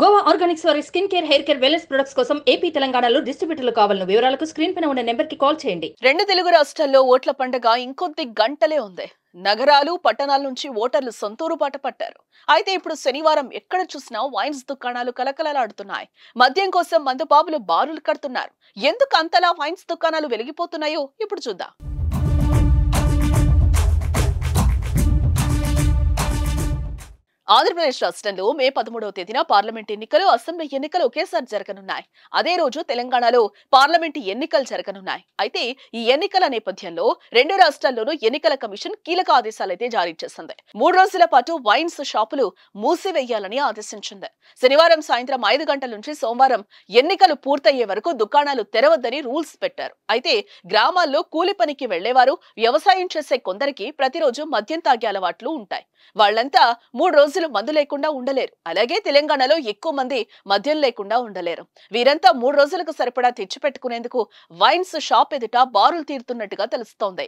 Goa Organics వారి skin care, hair care, wellness products కోసం AP, తెలంగాణలో డిస్ట్రిబ్యూటర్లు కావాలను వివరాలకు స్క్రీన్ పైన ఉన్న నెంబర్కి కాల్ చేయండి. రెండు తెలుగు రాష్ట్రాల్లో ఓట్ల పండుగ ఇంకొద్ది గంటలే ఉంది. నగరాలు, పట్టణాల నుంచి ఓటర్లు సొంతూరు బాట పట్టారు. అయితే ఇప్పుడు శనివారం ఎక్కడ చూసినా వైన్స్ దుకాణాలు కలకలలాడుతున్నాయి. మద్యం కోసం మందుబాబులు బారులు కడుతున్నారు. ఎందుకు అంతలా వైన్స్ దుకాణాలు వెలిగిపోతున్నాయో ఇప్పుడు చూద్దాం. ఆంధ్రప్రదేశ్ రాష్ట్రంలో మే 13వ తేదీన పార్లమెంట్ ఎన్నికలు, అసెంబ్లీ ఎన్నికలు ఒకేసారి జరగనున్నాయి. అదే రోజు తెలంగాణలో పార్లమెంట్ ఎన్నికలు జరగనున్నాయి. అయితే ఈ ఎన్నికల నేపథ్యంలో రెండు రాష్ట్రాల్లోనూ ఎన్నికల కమిషన్ కీలక ఆదేశాలైతే జారీ చేసింది. 3 రోజుల పాటు వైన్స్ షాపులు మూసివేయాలని ఆదేశించింది. శనివారం సాయంత్రం 5 గంటల నుంచి సోమవారం ఎన్నికలు పూర్తయ్యే వరకు దుకాణాలు తెరవద్దని రూల్స్ పెట్టారు. అయితే గ్రామాల్లో కూలి పనికి వెళ్లేవారు, వ్యవసాయం చేసే కొందరికి ప్రతిరోజు మద్యం తాగే అలవాట్లు ఉంటాయి. వాళ్లంతా 3 రోజులు మందు లేకుండా ఉండలేరు. అలాగే తెలంగాణలో ఎక్కువ మంది మద్యం లేకుండా ఉండలేరు. వీరంతా 3 రోజులకు సరిపడా తెచ్చిపెట్టుకునేందుకు వైన్స్ షాప్ ఎదుట బారులు తీరుతున్నట్టుగా తెలుస్తోంది.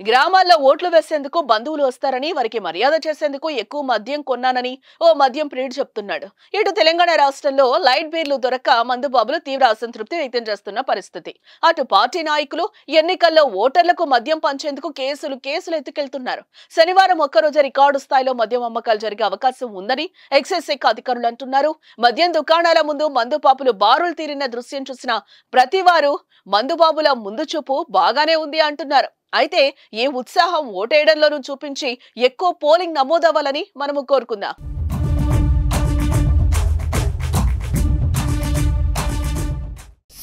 గ్రామాల్లో ఓట్లు వేసేందుకు బంధువులు వస్తారని, వారికి మర్యాద చేసేందుకు ఎక్కువ మద్యం కొన్నానని ఓ మద్యం ప్రియుడు చెప్తున్నాడు. ఇటు తెలంగాణ రాష్ట్రంలో లైట్ బీర్లు దొరక్క మందుబాబులు తీవ్ర అసంతృప్తి వ్యక్తం చేస్తున్న పరిస్థితి. అటు పార్టీ నాయకులు ఎన్నికల్లో ఓటర్లకు మద్యం పంచేందుకు కేసులు ఎత్తుకెళ్తున్నారు. శనివారం ఒక్కరోజు రికార్డు స్థాయిలో మద్యం అమ్మకాలు జరిగే అవకాశం ఉందని ఎక్సైజ్ శాఖ అధికారులు అంటున్నారు. మద్యం దుకాణాల ముందు మందుబాబులు బారులు తీరిన దృశ్యం చూసిన ప్రతివారు మందుబాబుల ముందు చూపు బాగానే ఉంది అంటున్నారు. అయితే ఈ ఉత్సాహం ఓటేయడంలోనూ చూపించి ఎక్కువ పోలింగ్ నమోదవ్వాలని మనము కోరుకుందాం.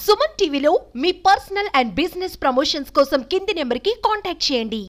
సుమన్ టీవీలో మీ పర్సనల్ అండ్ బిజినెస్ ప్రమోషన్స్ కోసం కింది నెంబర్కి కాంటాక్ట్ చేయండి.